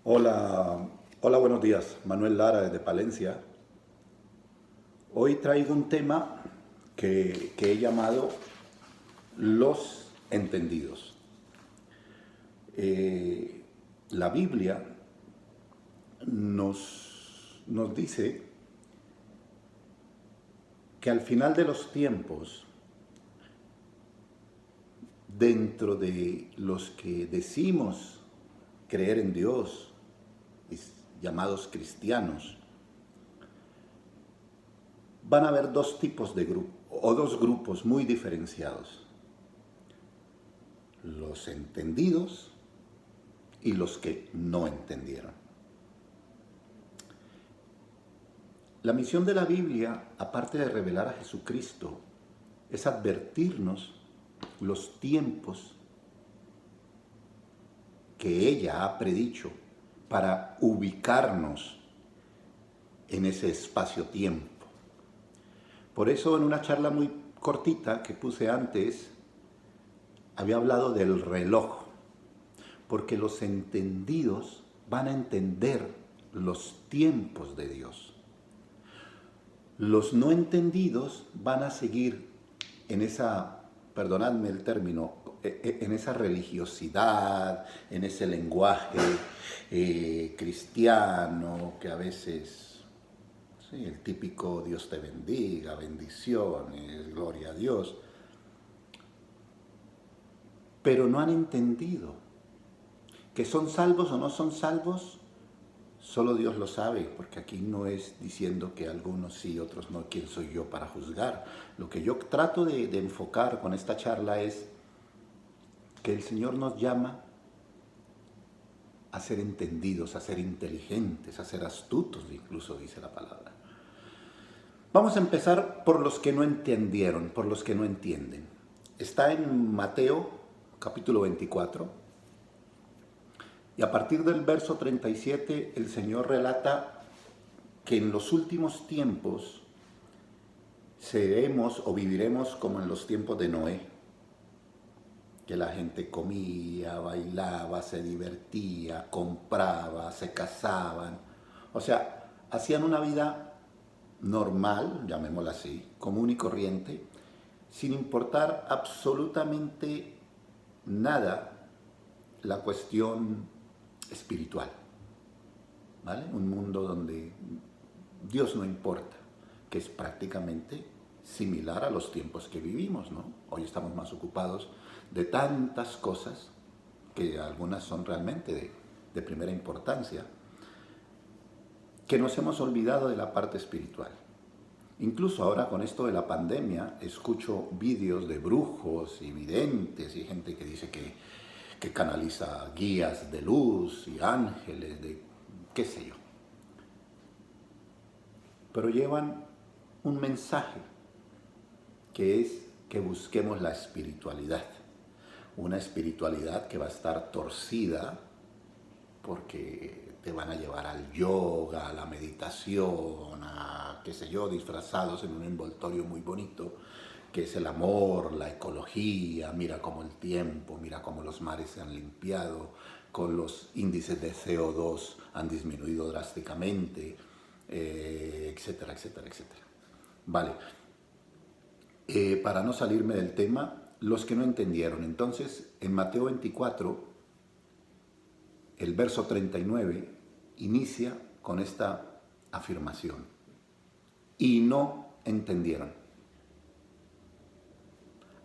Hola, hola, buenos días. Manuel Lara desde Palencia. Hoy traigo un tema que he llamado los entendidos. La Biblia nos dice que al final de los tiempos, dentro de los que decimos creer en Dios, llamados cristianos, van a haber dos tipos de grupos, o dos grupos muy diferenciados. Los entendidos y los que no entendieron. La misión de la Biblia, aparte de revelar a Jesucristo, es advertirnos los tiempos que ella ha predicho para ubicarnos en ese espacio-tiempo. Por eso, en una charla muy cortita que puse antes, había hablado del reloj, porque los entendidos van a entender los tiempos de Dios. Los no entendidos van a seguir en esa, perdonadme el término, en esa religiosidad, en ese lenguaje cristiano que a veces, sí, el típico Dios te bendiga, bendiciones, gloria a Dios, pero no han entendido que son salvos o no son salvos. Solo Dios lo sabe, porque aquí no es diciendo que algunos sí, otros no. ¿Quién soy yo para juzgar? Lo que yo trato de enfocar con esta charla es que el Señor nos llama a ser entendidos, a ser inteligentes, a ser astutos, incluso dice la palabra. Vamos a empezar por los que no entendieron, por los que no entienden. Está en Mateo, capítulo 24. Y a partir del verso 37, el Señor relata que en los últimos tiempos seremos o viviremos como en los tiempos de Noé, que la gente comía, bailaba, se divertía, compraba, se casaban. O sea, hacían una vida normal, llamémosla así, común y corriente, sin importar absolutamente nada la cuestión espiritual, ¿vale? Un mundo donde Dios no importa, que es prácticamente similar a los tiempos que vivimos, ¿no? Hoy estamos más ocupados de tantas cosas, que algunas son realmente de primera importancia, que nos hemos olvidado de la parte espiritual. Incluso ahora con esto de la pandemia, escucho vídeos de brujos y videntes y gente que dice que canaliza guías de luz y ángeles, de qué sé yo. Pero llevan un mensaje que es que busquemos la espiritualidad. Una espiritualidad que va a estar torcida porque te van a llevar al yoga, a la meditación, a qué sé yo, disfrazados en un envoltorio muy bonito, que es el amor, la ecología, mira cómo el tiempo, mira cómo los mares se han limpiado, con los índices de CO2 han disminuido drásticamente, etcétera, etcétera, etcétera. Vale, para no salirme del tema, los que no entendieron. Entonces, en Mateo 24, el verso 39 inicia con esta afirmación. Y no entendieron,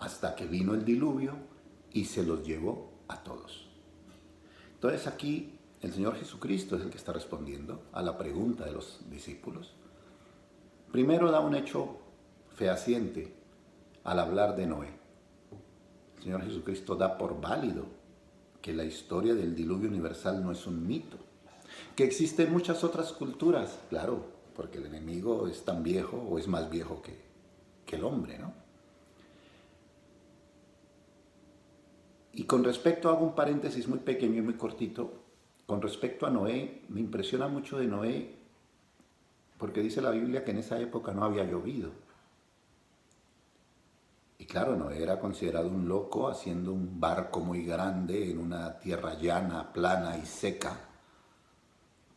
hasta que vino el diluvio y se los llevó a todos. Entonces aquí el Señor Jesucristo es el que está respondiendo a la pregunta de los discípulos. Primero da un hecho fehaciente al hablar de Noé. El Señor Jesucristo da por válido que la historia del diluvio universal no es un mito, que existen muchas otras culturas, claro, porque el enemigo es tan viejo o es más viejo que el hombre, ¿no? Y con respecto, hago un paréntesis muy pequeño y muy cortito, con respecto a Noé, me impresiona mucho de Noé, porque dice la Biblia que en esa época no había llovido. Y claro, Noé era considerado un loco haciendo un barco muy grande en una tierra llana, plana y seca.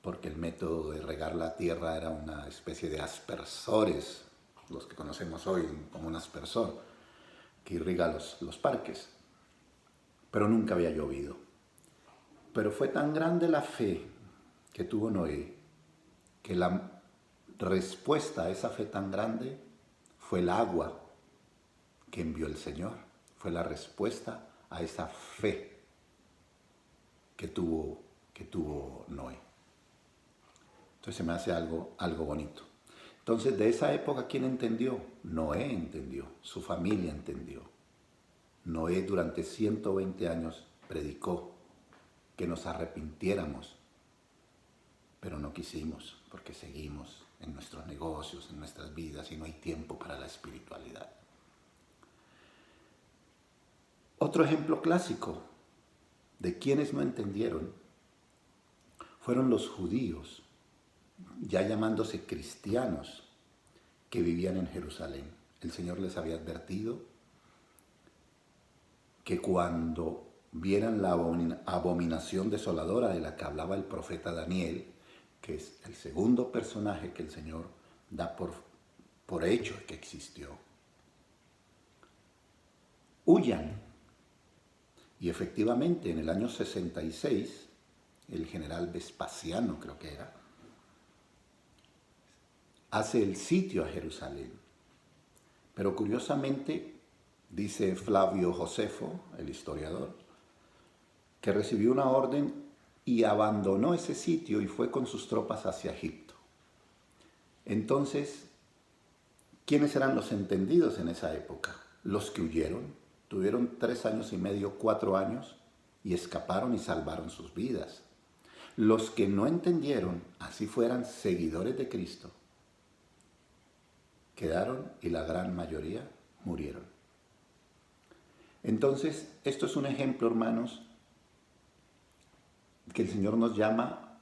porque el método de regar la tierra era una especie de aspersores, los que conocemos hoy como un aspersor, que irriga los parques, pero nunca había llovido. Pero fue tan grande la fe que tuvo Noé, que la respuesta a esa fe tan grande fue el agua que envió el Señor, fue la respuesta a esa fe que tuvo Noé. Entonces se me hace algo bonito. Entonces de esa época, ¿quién entendió? Noé entendió, su familia entendió. Noé durante 120 años predicó que nos arrepintiéramos, pero no quisimos porque seguimos en nuestros negocios, en nuestras vidas y no hay tiempo para la espiritualidad. Otro ejemplo clásico de quienes no entendieron fueron los judíos, ya llamándose cristianos, que vivían en Jerusalén. El Señor les había advertido que cuando vieran la abominación desoladora de la que hablaba el profeta Daniel, que es el segundo personaje que el Señor da por hecho que existió, huyan. Y efectivamente, en el año 66, el general Vespasiano, creo que era, hace el sitio a Jerusalén. Pero curiosamente, dice Flavio Josefo, el historiador, que recibió una orden y abandonó ese sitio y fue con sus tropas hacia Egipto. Entonces, ¿quiénes eran los entendidos en esa época? Los que huyeron. Tuvieron 3 años y medio, 4 años, y escaparon y salvaron sus vidas. Los que no entendieron, así fueran seguidores de Cristo, quedaron y la gran mayoría murieron. Entonces, esto es un ejemplo, hermanos, que el Señor nos llama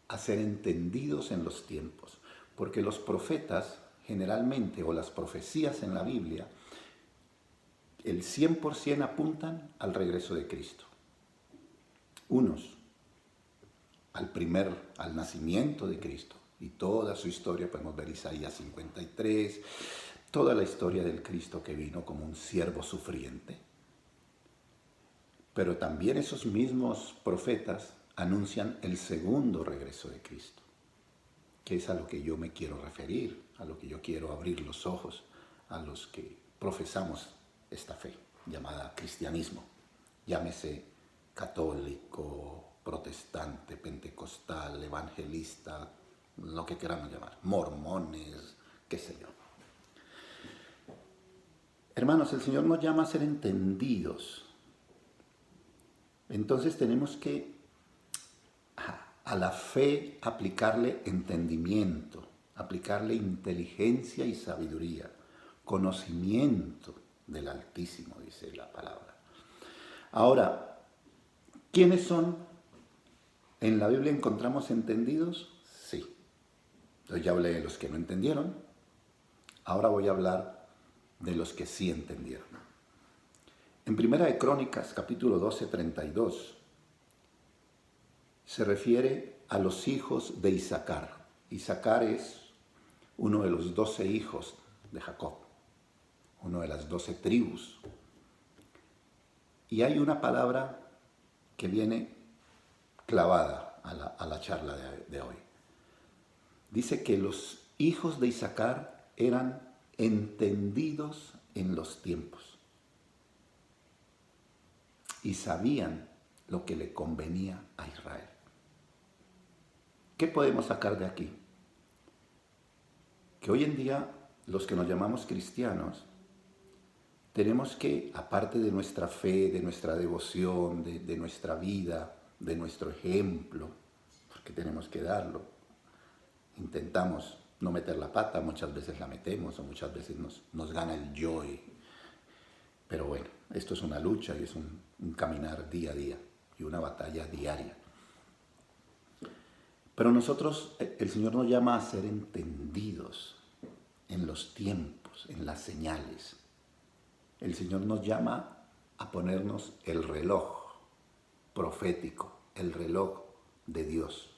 a ser entendidos en los tiempos, porque los profetas generalmente, o las profecías en la Biblia, el 100% apuntan al regreso de Cristo. Unos al nacimiento de Cristo, y toda su historia, podemos ver Isaías 53, toda la historia del Cristo que vino como un siervo sufriente. Pero también esos mismos profetas anuncian el segundo regreso de Cristo, que es a lo que yo me quiero referir, a lo que yo quiero abrir los ojos a los que profesamos esta fe llamada cristianismo, llámese católico, protestante, pentecostal, evangelista, lo que queramos llamar, mormones, qué sé yo. Hermanos, el Señor nos llama a ser entendidos. Entonces tenemos que a la fe aplicarle entendimiento, aplicarle inteligencia y sabiduría, conocimiento del Altísimo, dice la palabra. Ahora, ¿quiénes son? ¿En la Biblia encontramos entendidos? Sí. Entonces ya hablé de los que no entendieron. Ahora voy a hablar de los que sí entendieron. En Primera de Crónicas, capítulo 12, 32, se refiere a los hijos de Isaacar. Isaacar es uno de los 12 hijos de Jacob, uno de las 12 tribus. Y hay una palabra que viene clavada a la charla de hoy. Dice que los hijos de Isaacar eran entendidos en los tiempos y sabían lo que le convenía a Israel. ¿Qué podemos sacar de aquí? Que hoy en día los que nos llamamos cristianos tenemos que, aparte de nuestra fe, de nuestra devoción, de nuestra vida, de nuestro ejemplo, porque tenemos que darlo, intentamos no meter la pata, muchas veces la metemos o muchas veces nos gana el yo. Pero bueno, esto es una lucha y es un caminar día a día y una batalla diaria. Pero nosotros, el Señor nos llama a ser entendidos en los tiempos, en las señales. El Señor nos llama a ponernos el reloj profético, el reloj de Dios.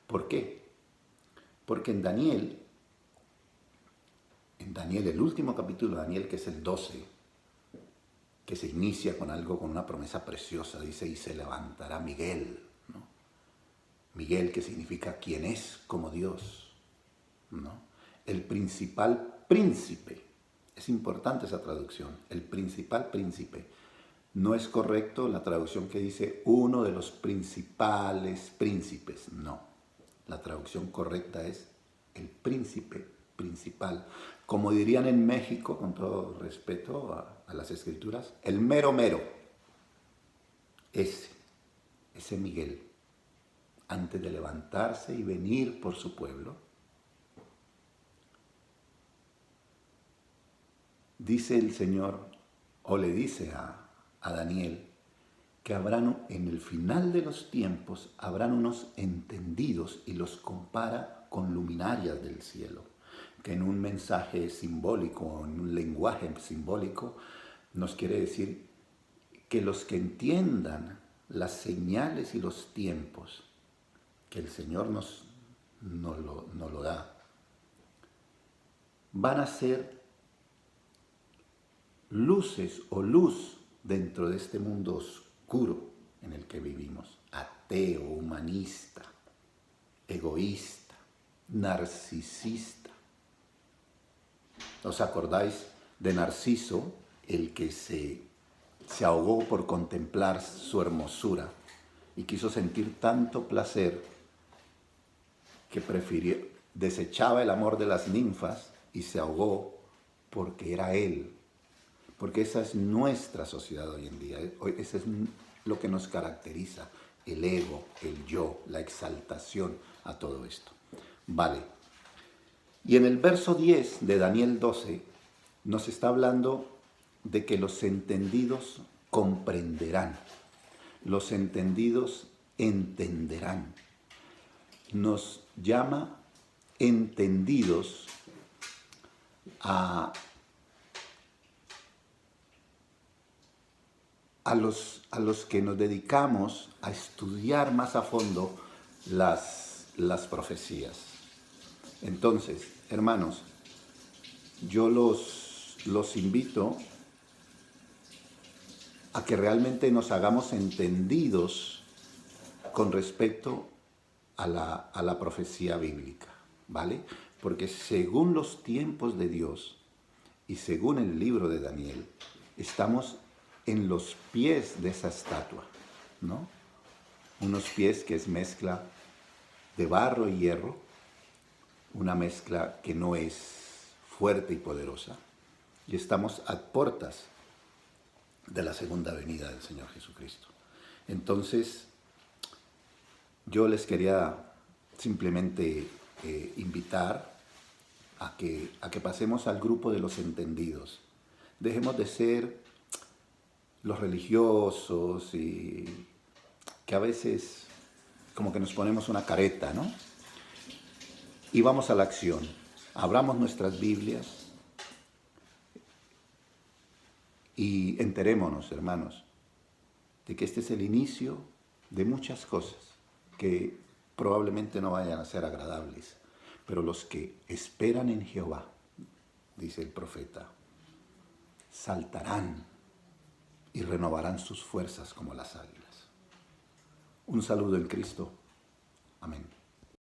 ¿Por qué? Porque en Daniel, el último capítulo de Daniel, que es el 12, que se inicia con algo, con una promesa preciosa, dice, y se levantará Miguel, ¿no? Miguel, que significa quien es como Dios, ¿no? El principal príncipe. Es importante esa traducción, el principal príncipe. No es correcto la traducción que dice uno de los principales príncipes, no. La traducción correcta es el príncipe principal. Como dirían en México, con todo respeto a las escrituras, el mero mero. Ese Miguel, antes de levantarse y venir por su pueblo, dice el Señor, o le dice a Daniel, que habrán, en el final de los tiempos, habrán unos entendidos, y los compara con luminarias del cielo, que en un mensaje simbólico, en un lenguaje simbólico, nos quiere decir que los que entiendan las señales y los tiempos que el Señor nos lo da, van a ser luces o luz dentro de este mundo oscuro en el que vivimos, ateo, humanista, egoísta, narcisista. ¿Os acordáis de Narciso, el que se ahogó por contemplar su hermosura y quiso sentir tanto placer que desechaba el amor de las ninfas y se ahogó porque era él? Porque esa es nuestra sociedad hoy en día. Eso es lo que nos caracteriza, el ego, el yo, la exaltación a todo esto. Vale. Y en el verso 10 de Daniel 12 nos está hablando de que los entendidos comprenderán, los entendidos entenderán. Nos llama entendidos a los que nos dedicamos a estudiar más a fondo las profecías. Entonces, hermanos, yo los invito a que realmente nos hagamos entendidos con respecto a la profecía bíblica, ¿vale? Porque según los tiempos de Dios y según el libro de Daniel, estamos en los pies de esa estatua, ¿no? Unos pies que es mezcla de barro y hierro, una mezcla que no es fuerte y poderosa, y estamos a puertas de la segunda venida del Señor Jesucristo. Entonces, yo les quería simplemente invitar a que pasemos al grupo de los entendidos. Dejemos de ser los religiosos y que a veces como que nos ponemos una careta, ¿no? Y vamos a la acción. Abramos nuestras Biblias y enterémonos, hermanos, de que este es el inicio de muchas cosas que probablemente no vayan a ser agradables, pero los que esperan en Jehová, dice el profeta, saltarán y renovarán sus fuerzas como las águilas. Un saludo en Cristo.